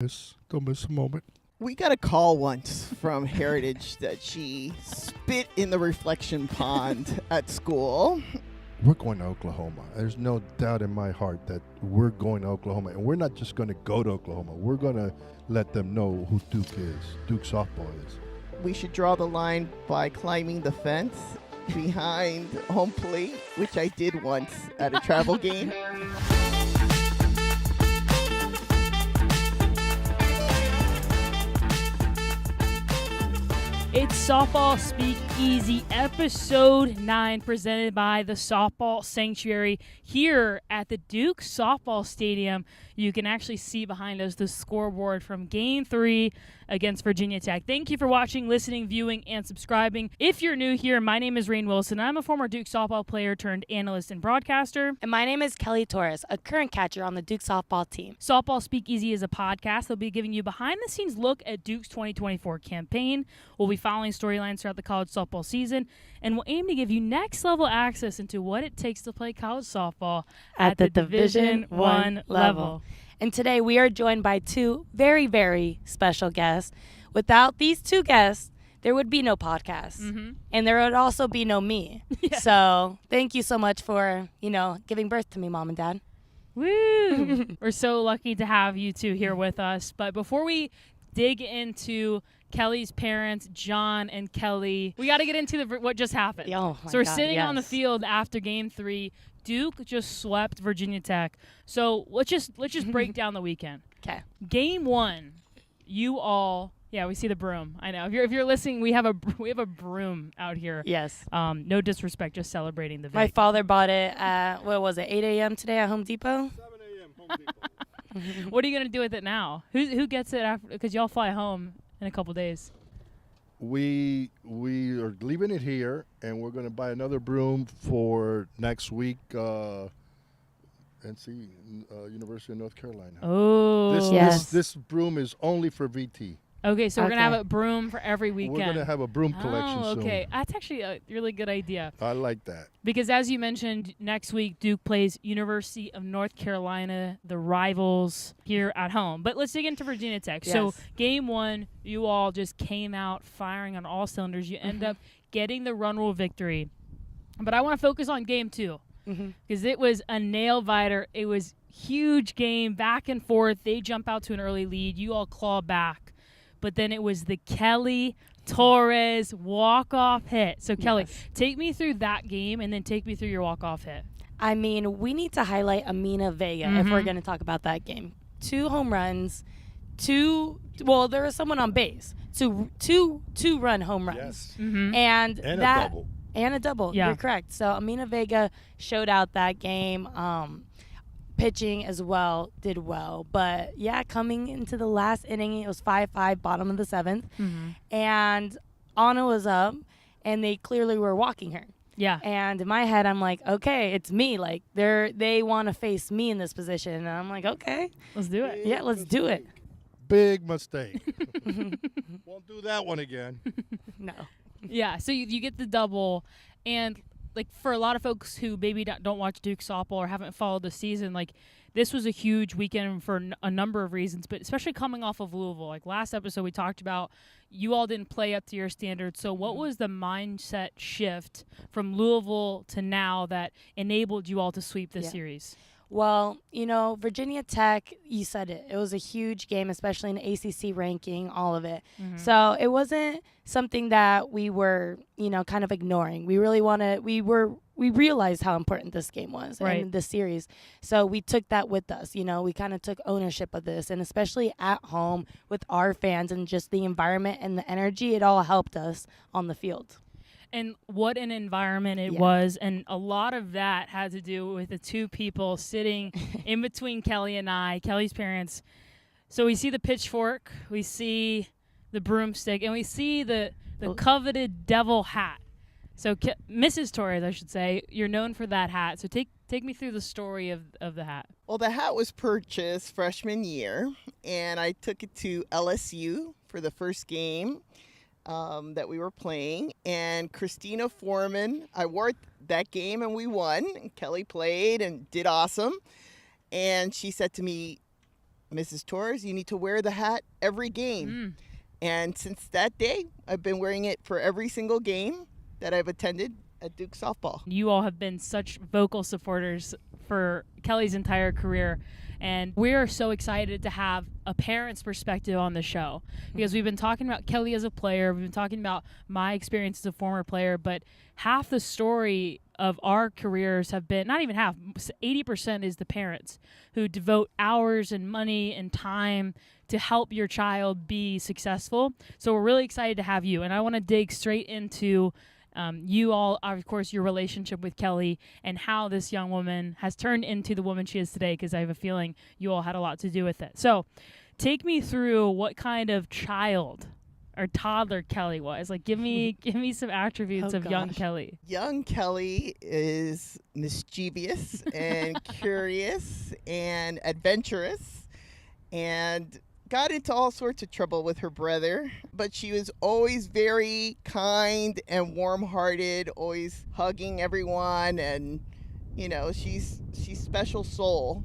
Don't miss a moment. We got a call once from Heritage that she spit in the reflection pond at school. We're going to Oklahoma. There's no doubt in my heart that we're going to Oklahoma. And we're not just going to go to Oklahoma. We're going to let them know who Duke is, Duke softball is. We should draw the line by climbing the fence behind home plate, which I did once at a travel game. It's Softball Speakeasy, episode 9, presented by the Softball Sanctuary here at the Duke Softball Stadium. You can actually see behind us the scoreboard from Game 3 against Virginia Tech. Thank you for watching, listening, viewing, and subscribing. If you're new here, my name is Raine Wilson. I'm a former Duke softball player turned analyst and broadcaster. And my name is Kelly Torres, a current catcher on the Duke softball team. Softball Speakeasy is a podcast that'll be giving you behind-the-scenes look at Duke's 2024 campaign. We'll be following storylines throughout the college softball season, and we'll aim to give you next-level access into what it takes to play college softball at the Division I level. And today we are joined by two very, very special guests. Without these two guests, there would be no podcast. Mm-hmm. And there would also be no me. Yeah. So thank you so much for, giving birth to me, Mom and Dad. Woo! We're so lucky to have you two here with us. But before we dig into Kelly's parents, John and Kelly, we got to get into what just happened. Oh my So we're God, sitting on the yes. field after Game 3. Duke just swept Virginia Tech. So let's just break down the weekend. Okay. Game 1, you all, yeah, we see the broom. I know. If you're listening, we have a broom out here. Yes. No disrespect, just celebrating the My victory. father bought it at, 8 a.m. today at Home Depot? 7 a.m. Home Depot. What are you gonna do with it now? Who gets it after? Because y'all fly home in a couple days. We are leaving it here, and we're going to buy another broom for next week. University of North Carolina. Oh. This broom is only for VT. Okay, so we're gonna Okay. have a broom for every weekend. We're going to have a broom collection Oh, okay. soon. That's actually a really good idea. I like that. Because as you mentioned, next week Duke plays University of North Carolina, the rivals here at home. But let's dig into Virginia Tech. So Yes. Game 1, you all just came out firing on all cylinders. You end up getting the run rule victory. But I want to focus on Game 2 because it was a nail biter. It was huge game, back and forth. They jump out to an early lead. You all claw back. But then it was the Kelly Torres walk-off hit. So, Kelly, take me through that game and then take me through your walk-off hit. I mean, we need to highlight Amina Vega if we're going to talk about that game. 2 home runs, there was someone on base. Two-run home runs. Yes. Mm-hmm. And And that, a double. And a double. Yeah. You're correct. So Amina Vega showed out that game. Pitching as well did well. But, yeah, coming into the last inning, it was 5-5, bottom of the 7th. Mm-hmm. And Anna was up, and they clearly were walking her. Yeah. And in my head, I'm like, okay, it's me. Like, they want to face me in this position. And I'm like, okay, Let's do it. yeah, let's do it. Big mistake. Won't do that one again. No. Yeah, so you get the double, and like for a lot of folks who maybe don't watch Duke softball or haven't followed the season, like this was a huge weekend for a number of reasons, but especially coming off of Louisville. Like last episode we talked about you all didn't play up to your standards. So what was the mindset shift from Louisville to now that enabled you all to sweep this series? Well, Virginia Tech, you said it. It was a huge game, especially in the ACC ranking, all of it. Mm-hmm. So it wasn't something that we were, kind of ignoring. We really we realized how important this game was and this series. So we took that with us. We kind of took ownership of this, and especially at home with our fans and just the environment and the energy, it all helped us on the field. And what an environment it was. And a lot of that had to do with the two people sitting in between Kelly and I, Kelly's parents. So we see the pitchfork, we see the broomstick, and we see the coveted devil hat. So Mrs. Torres, I should say, you're known for that hat. So take me through the story of the hat. Well, the hat was purchased freshman year, and I took it to LSU for the first game that we were playing. And Christina Foreman, I wore that game, and we won. And Kelly played and did awesome. And she said to me, Mrs. Torres, you need to wear the hat every game. And since that day, I've been wearing it for every single game that I've attended at Duke softball. You all have been such vocal supporters for Kelly's entire career. And we're so excited to have a parent's perspective on the show because we've been talking about Kelly as a player. We've been talking about my experience as a former player, but half the story of our careers have been, not even half, 80% is the parents who devote hours and money and time to help your child be successful. So we're really excited to have you. And I want to dig straight into you all, of course, your relationship with Kelly and how this young woman has turned into the woman she is today, because I have a feeling you all had a lot to do with it. So take me through what kind of child or toddler Kelly was. Like, give me some attributes of young Kelly. Young Kelly is mischievous and curious and adventurous and got into all sorts of trouble with her brother, but she was always very kind and warm-hearted, always hugging everyone, and she's special soul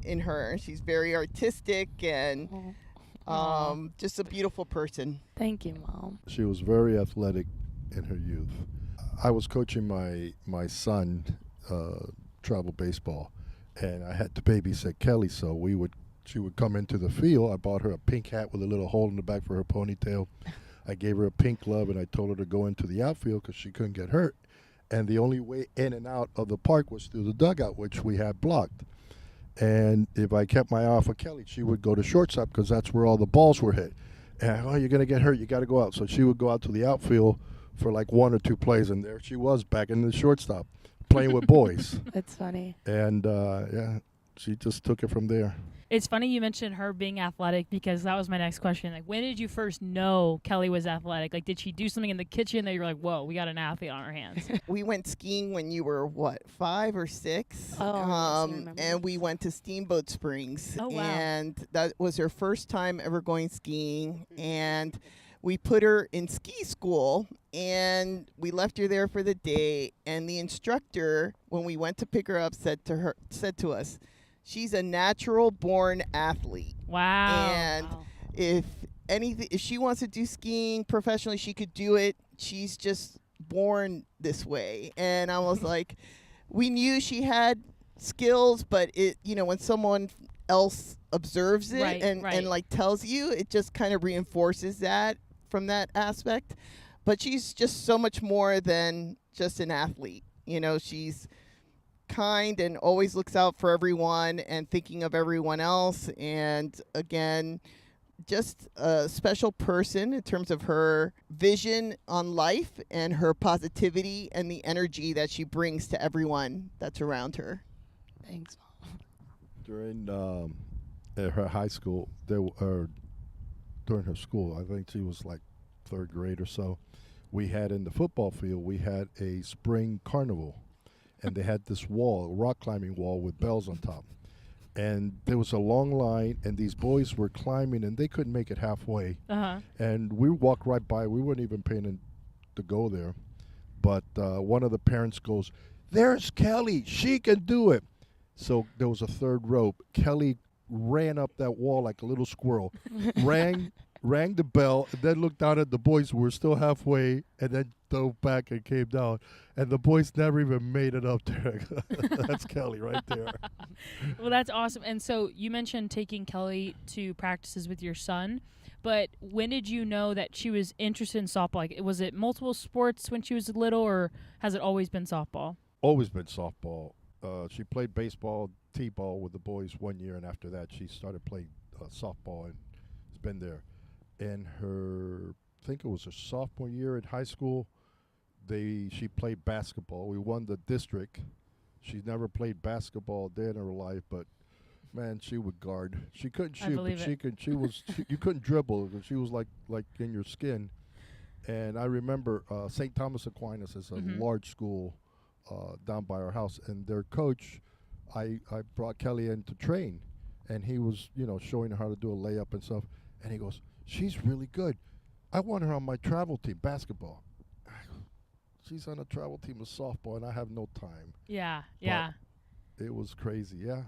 in her. She's very artistic and just a beautiful person. Thank you, Mom. She was very athletic in her youth. I was coaching my son travel baseball, and I had to babysit Kelly, so she would come into the field. I bought her a pink hat with a little hole in the back for her ponytail. I gave her a pink glove, and I told her to go into the outfield because she couldn't get hurt. And the only way in and out of the park was through the dugout, which we had blocked. And if I kept my eye off of Kelly, she would go to shortstop because that's where all the balls were hit. And, you're going to get hurt. You got to go out. So she would go out to the outfield for like 1 or 2 plays, and there she was back in the shortstop playing with boys. That's funny. And, she just took it from there. It's funny you mentioned her being athletic because that was my next question. Like, when did you first know Kelly was athletic? Like, did she do something in the kitchen that you were like, whoa, we got an athlete on our hands? We went skiing when you were, 5 or 6? And we went to Steamboat Springs. Oh, wow. And that was her first time ever going skiing. And we put her in ski school, and we left her there for the day. And the instructor, when we went to pick her up, said to us, she's a natural-born athlete. Wow. And if she wants to do skiing professionally, she could do it. She's just born this way. And I was like, we knew she had skills, but when someone else observes it and like tells you, it just kind of reinforces that from that aspect. But she's just so much more than just an athlete. She's kind and always looks out for everyone and thinking of everyone else, and again, just a special person in terms of her vision on life and her positivity and the energy that she brings to everyone that's around her. Thanks, Mom. During at her high school, during her school, I think she was like 3rd grade or so, we had in the football field, we had a spring carnival. And they had this wall, a rock climbing wall with bells on top. And there was a long line, and these boys were climbing, and they couldn't make it halfway. And we walked right by. We weren't even paying to go there. But one of the parents goes, "There's Kelly. She can do it." So there was a 3rd rope. Kelly ran up that wall like a little squirrel, rang the bell, and then looked down at the boys who were still halfway, and then dove back and came down. And the boys never even made it up there. That's Kelly right there. Well, that's awesome. And so you mentioned taking Kelly to practices with your son, but when did you know that she was interested in softball? Like, was it multiple sports when she was little, or has it always been softball? Always been softball. She played baseball, t-ball with the boys 1 year, and after that she started playing softball, and has been there. In her, I think it was her sophomore year in high school, she played basketball. We won the district. She's never played basketball a day in her life, but man, she would guard. She couldn't shoot, but you couldn't dribble because she was like in your skin. And I remember St. Thomas Aquinas is a large school down by our house, and their coach, I brought Kelly in to train, and he was showing her how to do a layup and stuff, and he goes, "She's really good. I want her on my travel team, basketball." She's on a travel team of softball, and I have no time. Yeah. It was crazy, yeah.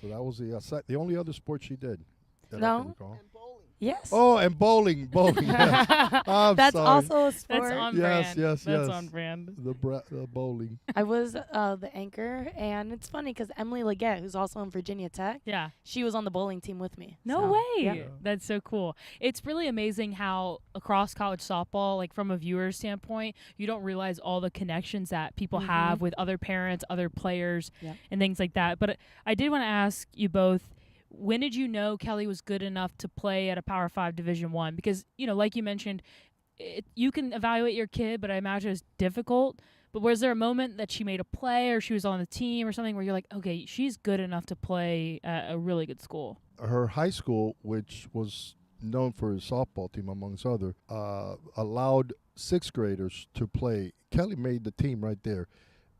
So that was the only other sport she did. that No. I can recall. And bowling. Yes. Oh, and bowling. Yes. I'm That's sorry. also a sport. That's on Yes, brand. yes, That's yes. on brand. The bowling. I was the anchor, and it's funny because Emily Leggett, who's also in Virginia Tech, Yeah. she was on the bowling team with me. No So, way. yeah. Yeah. That's so cool. It's really amazing how across college softball, like from a viewer standpoint, you don't realize all the connections that people have with other parents, other players, Yep. and things like that. But I did want to ask you both, when did you know Kelly was good enough to play at a Power 5 Division I? Because, like you mentioned, you can evaluate your kid, but I imagine it's difficult. But was there a moment that she made a play or she was on the team or something where you're like, okay, she's good enough to play at a really good school? Her high school, which was known for his softball team, amongst other, allowed sixth graders to play. Kelly made the team right there.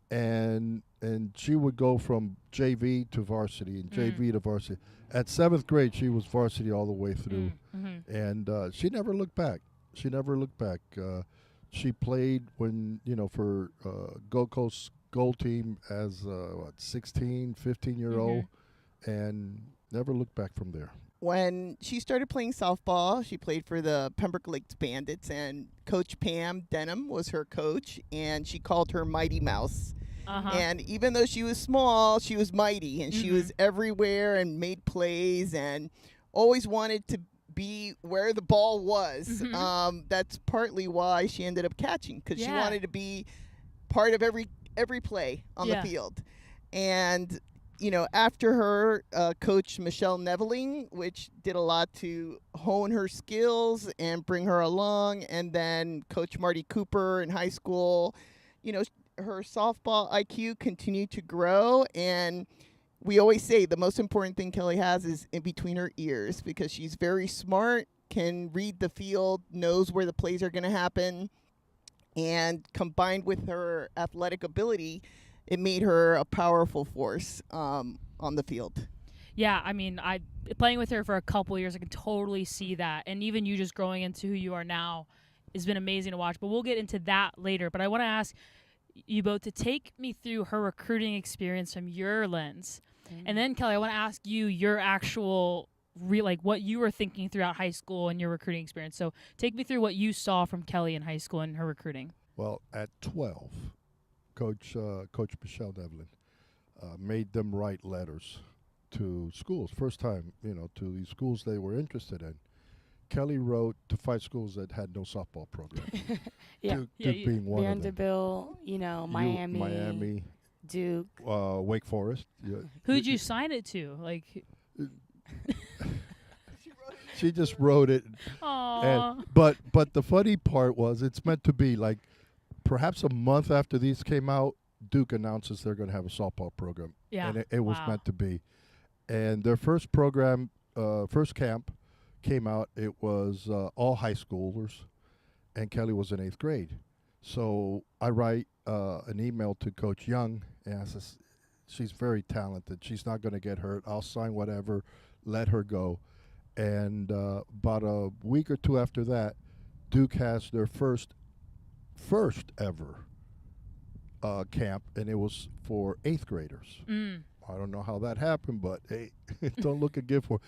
And she would go from JV to varsity and JV to varsity. At seventh grade, she was varsity all the way through. And she never looked back. She She played for Gold Coast Gold Team as 16, 15-year-old, and never looked back from there. When she started playing softball, she played for the Pembroke Lakes Bandits, and Coach Pam Denham was her coach, and she called her Mighty Mouse. And even though she was small, she was mighty, and she was everywhere and made plays and always wanted to be where the ball was. That's partly why she ended up catching, because she wanted to be part of every play on the field. And after her, Coach Michelle Neveling, which did a lot to hone her skills and bring her along, and then Coach Marty Cooper in high school, her softball IQ continued to grow. And we always say the most important thing Kelly has is in between her ears, because she's very smart, can read the field, knows where the plays are going to happen, and combined with her athletic ability, it made her a powerful force on the field. Yeah, I mean, playing with her for a couple years, I can totally see that. And even you just growing into who you are now has been amazing to watch. But we'll get into that later. But I want to ask you both to take me through her recruiting experience from your lens. And then, Kelly, I want to ask you your actual, what you were thinking throughout high school and your recruiting experience. So take me through what you saw from Kelly in high school and her recruiting. Well, at 12, Coach Michelle Devlin made them write letters to schools. First time, to these schools they were interested in. Kelly wrote to 5 schools that had no softball program. Duke being one of them. Vanderbilt, Miami, Duke, Wake Forest. Yeah. Who'd you sign it to? She just wrote it. Aww. But the funny part was, it's meant to be like perhaps a month after these came out, Duke announces they're going to have a softball program. Yeah. And it was meant to be. And their first program, first camp came out, it was all high schoolers, and Kelly was in 8th grade. So I write an email to Coach Young, and I says, she's very talented. She's not going to get hurt. I'll sign whatever, let her go. And about a week or two after that, Duke has their first ever camp, and it was for 8th graders. I don't know how that happened, but hey, don't look a gift for.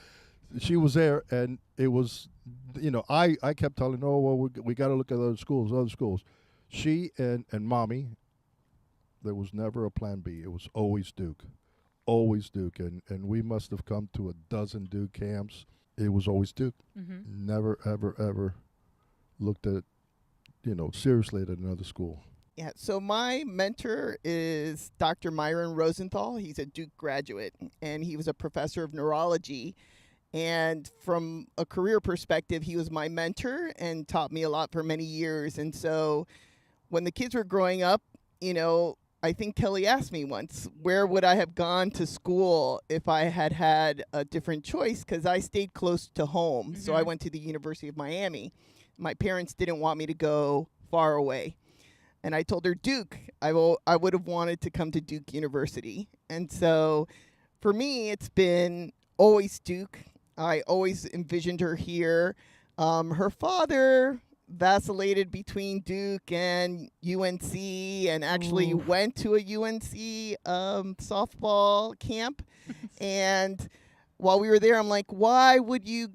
She was there, and it was, I kept telling her, we got to look at other schools. She and Mommy, there was never a plan B. It was always Duke. And we must have come to a dozen Duke camps. It was always Duke. Never, ever, ever looked at, seriously at another school. Yeah, so my mentor is Dr. Myron Rosenthal. He's a Duke graduate, and he was a professor of neurology. And from a career perspective, he was my mentor and taught me a lot for many years. And so when the kids were growing up, I think Kelly asked me once, where would I have gone to school if I had had a different choice? Because I stayed close to home. So I went to the University of Miami. My parents didn't want me to go far away. And I told her Duke. I would have wanted to come to Duke University. And so for me, it's been always Duke. I always envisioned her here. Her father vacillated between Duke and UNC, and actually went to a UNC softball camp. And while we were there, I'm like, why would you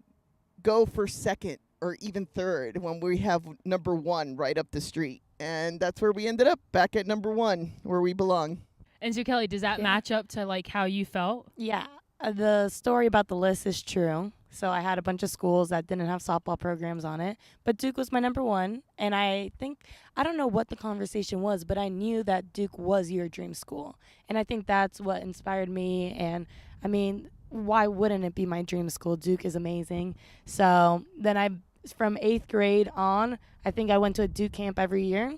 go for second or even third when we have number one right up the street? And that's where we ended up, back at number one, where we belong. And so, Kelly, does that match up to like how you felt? Yeah. The story about the list is true. So I had a bunch of schools that didn't have softball programs on it, but Duke was my number one. And I don't know what the conversation was, but I knew that Duke was your dream school. And I think that's what inspired me. And I mean, why wouldn't it be my dream school? Duke is amazing. So then from 8th grade on, I think I went to a Duke camp every year,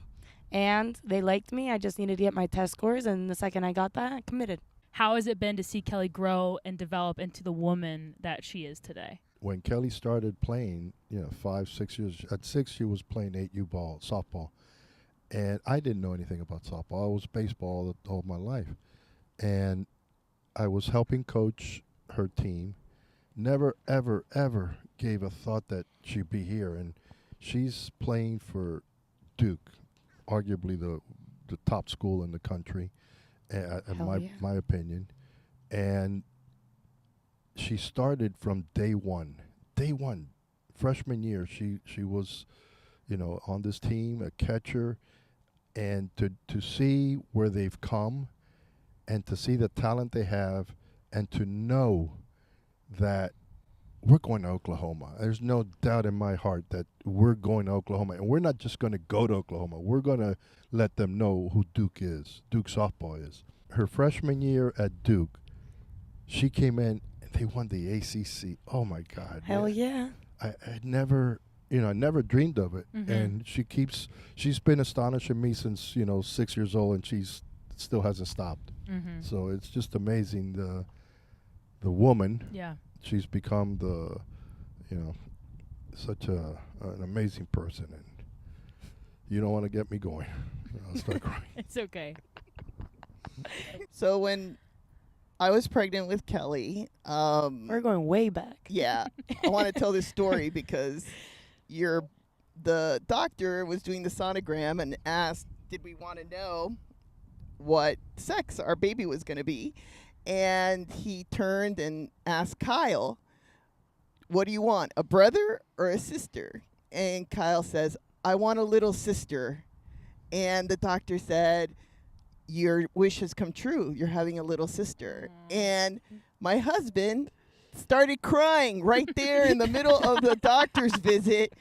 and they liked me. I just needed to get my test scores, and the second I got that, I committed. How has it been to see Kelly grow and develop into the woman that she is today? When Kelly started playing, 5, 6 years, at 6 she was playing 8U ball, softball. And I didn't know anything about softball. I was baseball all my life. And I was helping coach her team. Never, ever, ever gave a thought that she'd be here. And she's playing for Duke, arguably the top school in the country, in my opinion. And she started from day one, freshman year. She was, on this team, a catcher, and to see where they've come, and to see the talent they have, and to know that we're going to Oklahoma. There's no doubt in my heart that we're going to Oklahoma, and we're not just going to go to Oklahoma. We're going to let them know who Duke is, Duke softball is. Her freshman year at Duke, she came in and they won the ACC. Oh my God! Hell yeah! I never dreamed of it, and she's been astonishing me since 6 years old, and she's still hasn't stopped. So it's just amazing the woman. Yeah. She's become such an amazing person, and you don't want to get me going. I'll start crying. It's okay. So when I was pregnant with Kelly, we're going way back. Yeah, I want to tell this story because the doctor was doing the sonogram and asked, did we want to know what sex our baby was going to be? And he turned and asked Kyle, what do you want, a brother or a sister? And Kyle says, I want a little sister. And the doctor said, your wish has come true. You're having a little sister. And my husband started crying right there in the middle of the doctor's visit,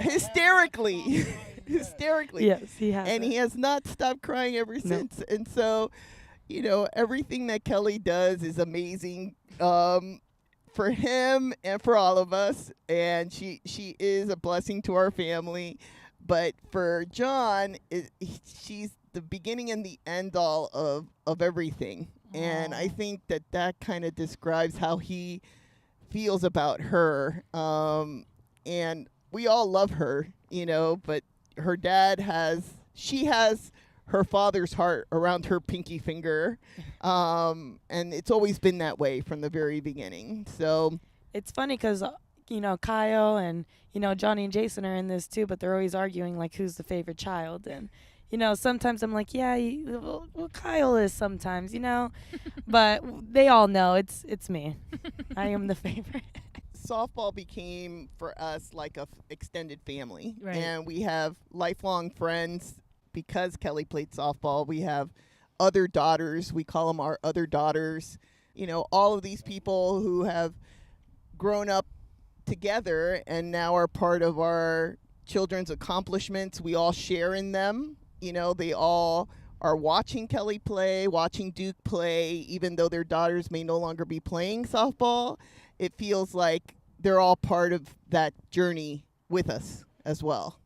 hysterically. Yes, he has. And he has not stopped crying ever since. And so, everything that Kelly does is amazing for him and for all of us. And she is a blessing to our family. But for John, she's the beginning and the end all of everything. And I think that kind of describes how he feels about her. And we all love her, but her dad has her father's heart around her pinky finger. And it's always been that way from the very beginning. So it's funny because, Kyle and, Johnny and Jason are in this too, but they're always arguing like who's the favorite child. And, sometimes I'm like, yeah, well, Kyle is sometimes, but they all know it's me. I am the favorite. Softball became for us like a extended family. Right. And we have lifelong friends. Because Kelly played softball, we have other daughters. We call them our other daughters. All of these people who have grown up together and now are part of our children's accomplishments. We all share in them. They all are watching Kelly play, watching Duke play, even though their daughters may no longer be playing softball. It feels like they're all part of that journey with us as well.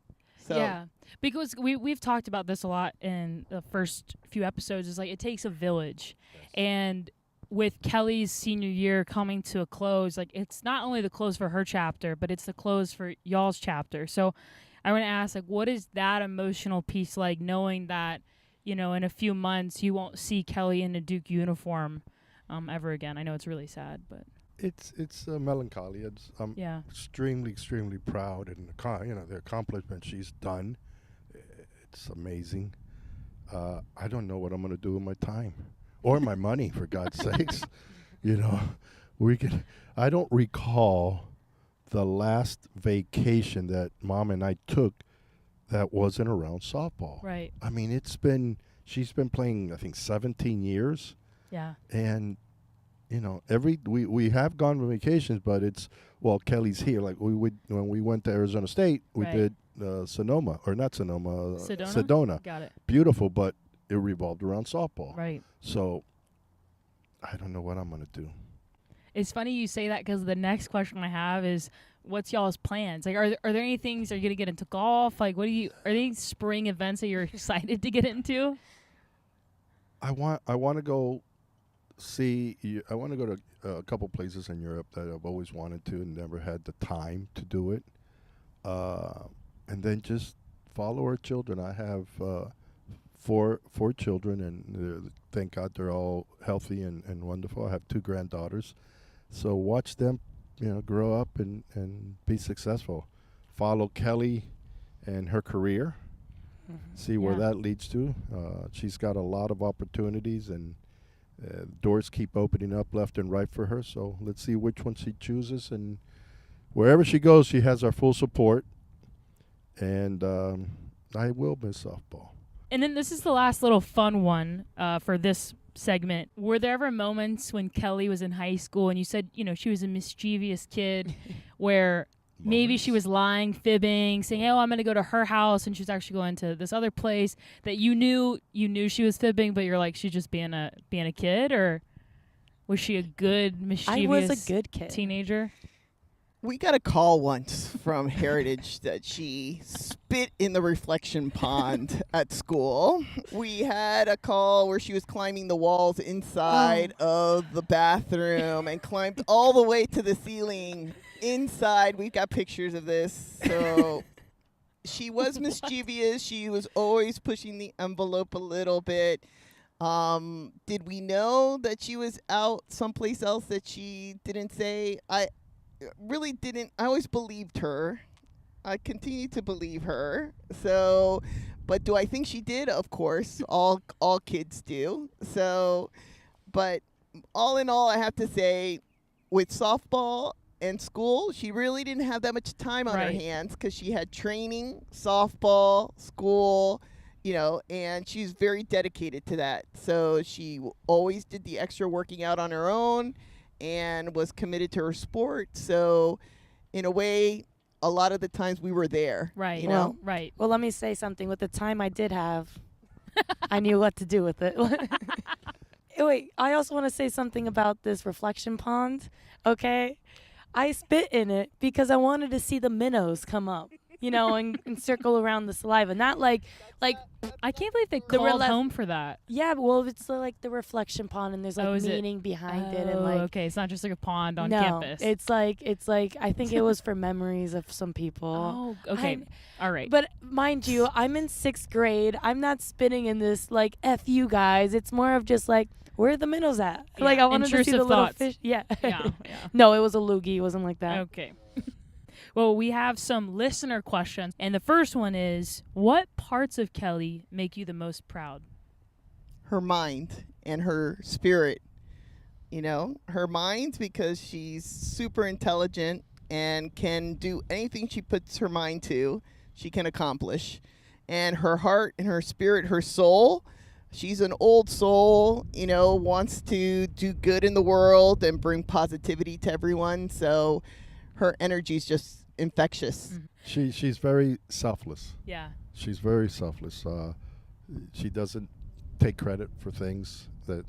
So. Yeah. Because we've talked about this a lot in the first few episodes. Is like it takes a village. Yes. And with Kelly's senior year coming to a close, like it's not only the close for her chapter, but it's the close for y'all's chapter. So I want to ask, like, what is that emotional piece like, knowing that, in a few months you won't see Kelly in a Duke uniform ever again? I know it's really sad, but it's melancholy. I'm extremely, extremely proud, and the accomplishment she's done. It's amazing. I don't know what I'm going to do with my time or my money, for God's sakes. I don't recall the last vacation that Mom and I took that wasn't around softball. Right. I mean, she's been playing, I think, 17 years. Yeah. And, we have gone on vacations, but Kelly's here. Like when we went to Arizona State, we did Sonoma, or not Sonoma, Sedona. Got it. Beautiful, but it revolved around softball. Right. So I don't know what I'm going to do. It's funny you say that because the next question I have is, what's y'all's plans? Like, are there any things, are you going to get into golf? Like, are there any spring events that you're excited to get into? I want to go I want to go to a couple places in Europe that I've always wanted to and never had the time to do it. And then just follow our children. I have four children, and thank God they're all healthy and wonderful. I have 2 granddaughters. So watch them, grow up and be successful. Follow Kelly and her career. See where that leads to. She's got a lot of opportunities, and doors keep opening up left and right for her. So let's see which one she chooses. And wherever she goes, she has our full support. And I will miss softball. And then this is the last little fun one for this segment. Were there ever moments when Kelly was in high school and you said, she was a mischievous kid where maybe she was lying, fibbing, saying, "Oh, I'm going to go to her house," and she was actually going to this other place that you knew she was fibbing, but you're like, she's just being a kid? Or was she a good mischievous I was a good kid. Teenager? We got a call once from Heritage that she spit in the reflection pond at school. We had a call where she was climbing the walls inside of the bathroom and climbed all the way to the ceiling inside. We've got pictures of this. So she was mischievous. She was always pushing the envelope a little bit. Did we know that she was out someplace else that she didn't say? I really didn't. I always believed her. I continue to believe her. So, but do I think she did? Of course, all kids do. So, but all in all, I have to say, with softball and school, she really didn't have that much time on her hands because she had training, softball, school, and she's very dedicated to that. So she always did the extra working out on her own and was committed to her sport. So in a way, a lot of the times we were there. Right. Right. Well, let me say something. With the time I did have, I knew what to do with it. Wait, I also want to say something about this reflection pond. Okay? I spit in it because I wanted to see the minnows come up, and circle around the saliva. Not like I can't believe they called home for that. Yeah, well, it's like the reflection pond, and there's meaning behind it, and okay, it's not just like a pond on campus. It's like I think it was for memories of some people. Oh, okay, all right. But mind you, I'm in 6th grade. I'm not spitting in this like F you guys. It's more of just like, where are the minnows at? Yeah. Like I wanted to see the little thoughts. fish. Yeah. Yeah. No, it was a loogie. It wasn't like that. Okay. Well, we have some listener questions, and the first one is, what parts of Kelly make you the most proud? Her mind and her spirit. Her mind, because she's super intelligent and can do anything she puts her mind to, she can accomplish. And her heart and her spirit, her soul, she's an old soul, wants to do good in the world and bring positivity to everyone. So her energy is just infectious. Mm-hmm. She's very selfless. Yeah. She's very selfless. She doesn't take credit for things that,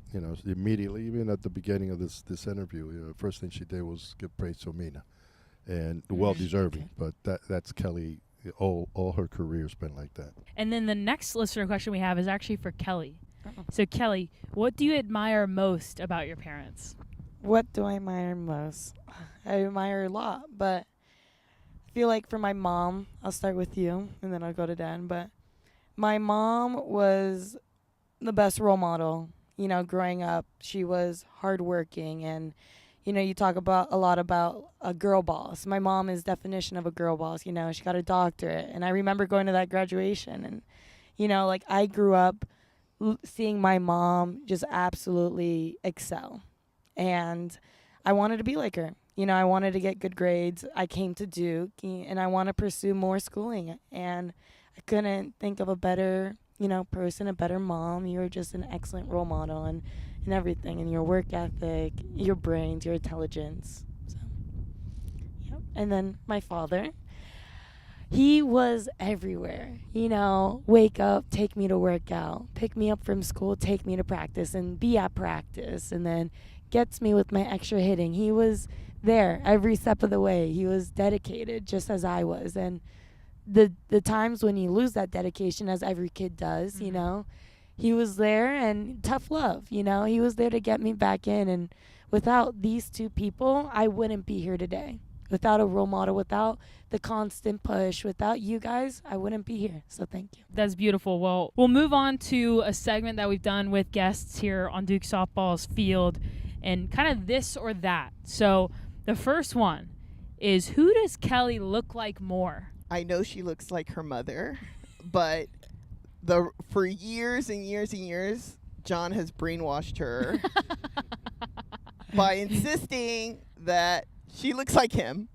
immediately, even at the beginning of this interview, the first thing she did was give praise to Mina. And well-deserving. Okay. But that's Kelly. All her career's been like that. And then the next listener question we have is actually for Kelly. Uh-oh. So, Kelly, what do you admire most about your parents? What do I admire most? I admire a lot, but I feel like for my mom, I'll start with you, and then I'll go to Dad. But my mom was the best role model. Growing up, she was hardworking, and you talk about a lot about a girl boss. My mom is definition of a girl boss. She got a doctorate, and I remember going to that graduation, and I grew up seeing my mom just absolutely excel. And I wanted to be like her. You know, I wanted to get good grades. I came to Duke, and I want to pursue more schooling. And I couldn't think of a better, person, a better mom. You were just an excellent role model and everything, and your work ethic, your brains, your intelligence. So, yep. And then my father, he was everywhere. Wake up, take me to work out, pick me up from school, take me to practice, and be at practice, and then gets me with my extra hitting. He was there every step of the way. He was dedicated just as I was. And the times when you lose that dedication, as every kid does, he was there, and tough love, he was there to get me back in. And without these two people, I wouldn't be here today. Without a role model, without the constant push, without you guys, I wouldn't be here. So thank you. That's beautiful. Well, we'll move on to a segment that we've done with guests here on Duke Softball's Field, and kind of this or that. So the first one is, who does Kelly look like more? I know she looks like her mother, but for years and years and years, John has brainwashed her by insisting that she looks like him.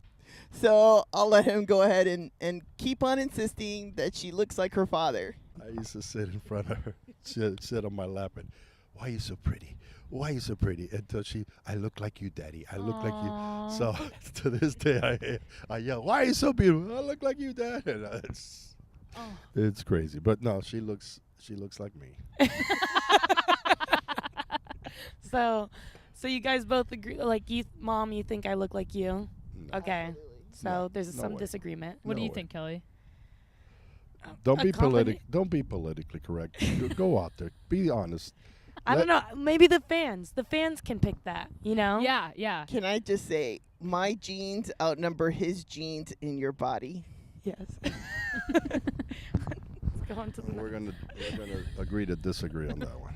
So I'll let him go ahead and keep on insisting that she looks like her father. I used to sit in front of her, sit on my lap, and, why are you so pretty? Why are you so pretty? Until I look like you, Daddy. I look like you. So to this day, I yell, why are you so beautiful? I look like you, Dad. And it's crazy. But no, she looks like me. So you guys both agree, like, Mom, you think I look like you? No. Okay. Absolutely. So there's some way. disagreement. What do you way. think, Kelly? Don't be compliment. Don't be politically correct. Go out there. Be honest. I don't know. Maybe the fans can pick that, Yeah. Can I just say, my genes outnumber his genes in your body? Yes. Let's go on to the We're gonna agree to disagree on that one.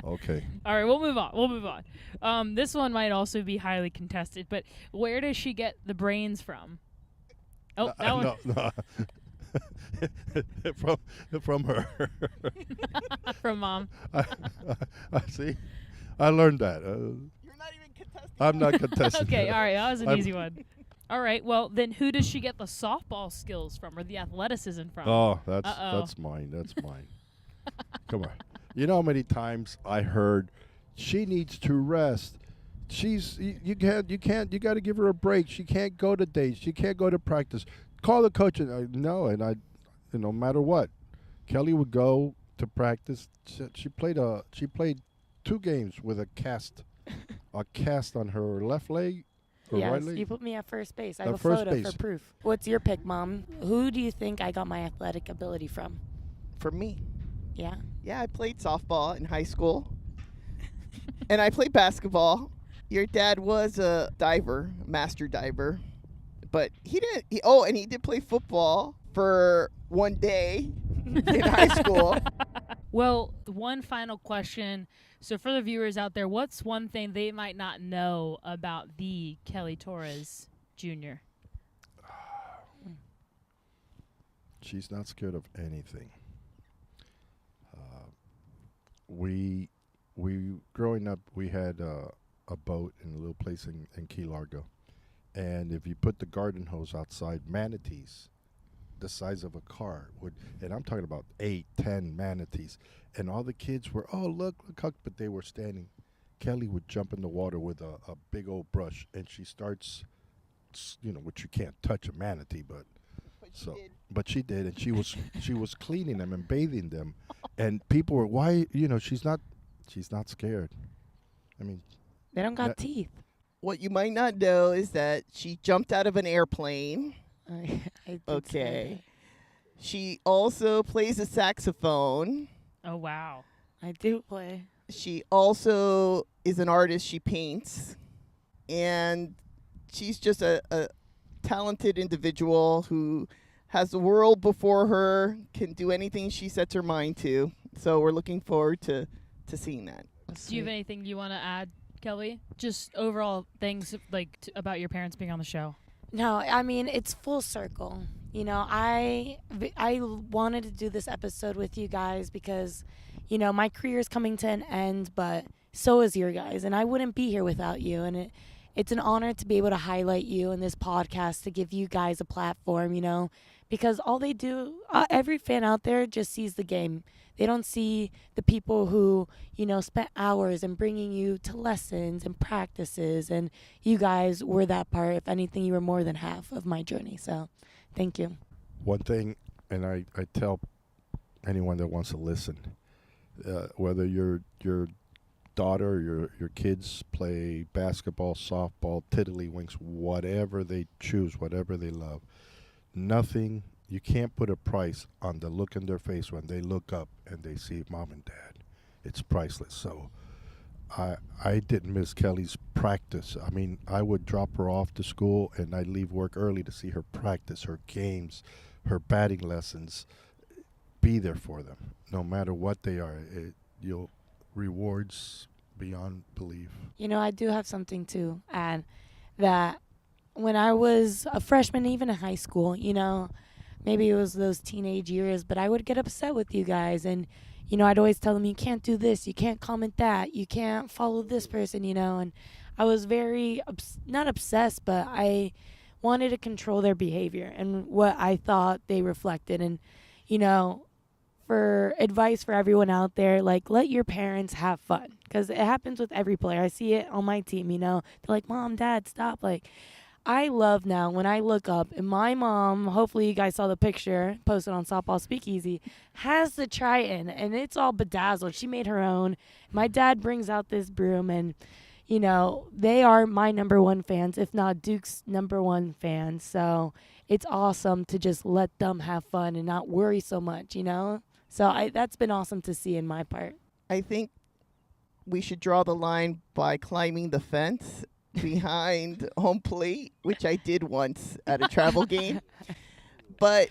Okay. All right, we'll move on. This one might also be highly contested, but where does she get the brains from? Oh, that one. No. from her. From Mom. I see. I learned that. You're not even contesting. I'm not contesting. Okay, all right, that was an I'm- easy one. All right, well, then who does she get the softball skills from, or the athleticism from? Oh, that's Uh-oh. mine. That's mine. Come on. You know how many times I heard she needs to rest. You got to give her a break. She can't go to dates. She can't go to practice. Call the coach. And no matter what, Kelly would go to practice. She played 2 games with a cast on her left leg. Or yes, right leg. you put me at first base. I At have a first photo base. for proof. What's your pick, Mom? Who do you think I got my athletic ability from? For me. Yeah. Yeah, I played softball in high school. And I played basketball. Your dad was a master diver. But he didn't. And he did play football for one day in high school. Well, one final question. So for the viewers out there, what's one thing they might not know about the Kelly Torres Jr.? She's not scared of anything. We growing up, we had a boat in a little place in Key Largo, and if you put the garden hose outside, manatees the size of a car and I'm talking about 8, 10 manatees, and all the kids were, oh, look how, but they were standing. Kelly would jump in the water with a big old brush, and she starts, which you can't touch a manatee, but she did, and she was cleaning them and bathing them, and people were, why, she's not scared. I mean, they don't got teeth. What you might not know is that she jumped out of an airplane. I did Okay. say She also plays a saxophone. Oh, wow. that. I do play. She also is an artist. She paints. And she's just a talented individual who has the world before her, can do anything she sets her mind to. So we're looking forward to seeing that. Do you have anything you want to add, Kelly? Just overall things about your parents being on the show. No, I mean, it's full circle. I wanted to do this episode with you guys because, my career is coming to an end, but so is your guys, and I wouldn't be here without you. And it's an honor to be able to highlight you in this podcast, to give you guys a platform, because all they do, every fan out there just sees the game. They don't see the people who, spent hours in bringing you to lessons and practices, and you guys were that part. If anything, you were more than half of my journey. So thank you. One thing, and I tell anyone that wants to listen, whether your daughter or your kids play basketball, softball, tiddlywinks, whatever they choose, whatever they love, nothing, you can't put a price on the look in their face when they look up and they see mom and dad. It's priceless. So I didn't miss Kelly's practice. I mean, I would drop her off to school and I'd leave work early to see her practice, her games, her batting lessons. Be there for them, no matter what they are. You'll rewards beyond belief. I do have something to add, that when I was a freshman, even in high school, maybe it was those teenage years, but I would get upset with you guys, and I'd always tell them, you can't do this, you can't comment that, you can't follow this person, and I was very not obsessed, but I wanted to control their behavior and what I thought they reflected. And for advice for everyone out there, like, let your parents have fun, because it happens with every player. I see it on my team. They're like, Mom, Dad, stop. Like, I love now when I look up and my mom, hopefully you guys saw the picture posted on Softball Speakeasy, has the Triton and it's all bedazzled. She made her own. My dad brings out this broom, and they are my number one fans, if not Duke's number one fans. So it's awesome to just let them have fun and not worry so much, So that's been awesome to see in my part. I think we should draw the line by climbing the fence behind home plate, which I did once at a travel game. But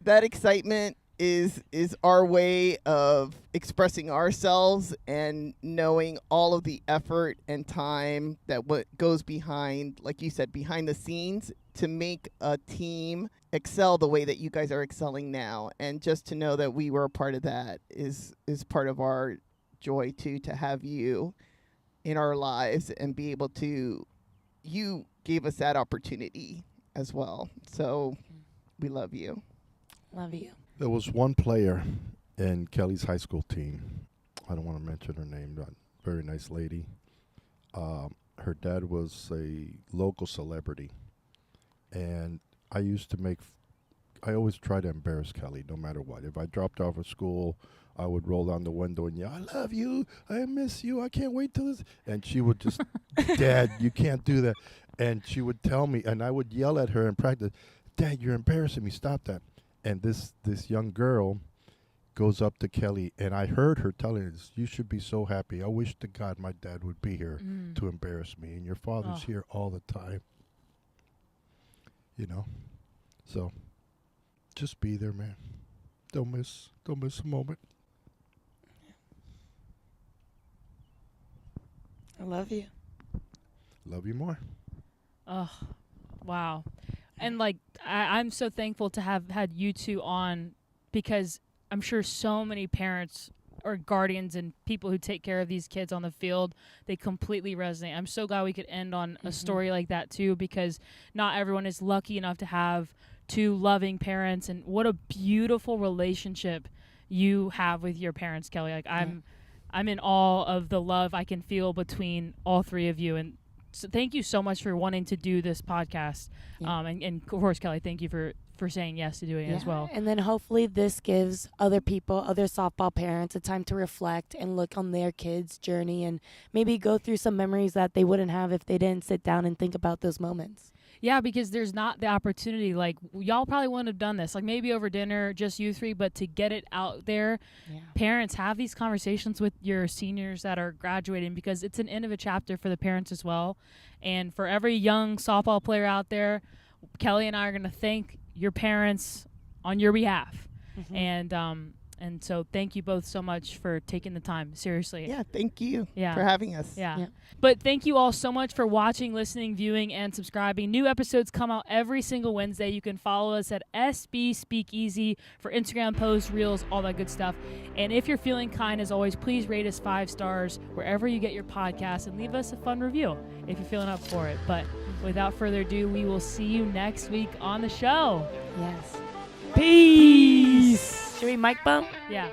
that excitement is our way of expressing ourselves and knowing all of the effort and time that what goes behind, like you said, behind the scenes to make a team excel the way that you guys are excelling now. And just to know that we were a part of that is part of our joy too, to have you in our lives and be able to, you gave us that opportunity as well. So we love you. Love you. There was one player in Kelly's high school team. I don't want to mention her name, but very nice lady. Her dad was a local celebrity. And I always try to embarrass Kelly no matter what. If I dropped off at school, I would roll down the window and yell, I love you, I miss you, I can't wait till this. And she would just, Dad, you can't do that. And she would tell me, and I would yell at her in practice, Dad, you're embarrassing me, stop that. And this young girl goes up to Kelly, and I heard her telling us, you should be so happy. I wish to God my dad would be here to embarrass me, and your father's here all the time. So just be there, man. Don't miss a moment. I love you. Love you more. Oh, wow. And I'm so thankful to have had you two on, because I'm sure so many parents or guardians and people who take care of these kids on the field, they completely resonate. I'm so glad we could end on a story like that too, because not everyone is lucky enough to have two loving parents, and what a beautiful relationship you have with your parents, Kelly. I'm in awe of the love I can feel between all three of you, and so thank you so much for wanting to do this podcast. And of course, Kelly, thank you for saying yes to doing it as well. And then hopefully this gives other people, other softball parents, a time to reflect and look on their kids' journey and maybe go through some memories that they wouldn't have if they didn't sit down and think about those moments. Yeah, because there's not the opportunity. Y'all probably wouldn't have done this, maybe over dinner, just you three, but to get it out there, parents, have these conversations with your seniors that are graduating, because it's an end of a chapter for the parents as well. And for every young softball player out there, Kelly and I are going to thank your parents on your behalf. And And so thank you both so much for taking the time. Seriously. Yeah, thank you Yeah. for having us. Yeah. But thank you all so much for watching, listening, viewing, and subscribing. New episodes come out every single Wednesday. You can follow us at SB Speakeasy for Instagram posts, reels, all that good stuff. And if you're feeling kind, as always, please rate us 5 stars wherever you get your podcast and leave us a fun review if you're feeling up for it. But without further ado, we will see you next week on the show. Yes. Peace. Should we mic bump? Yeah.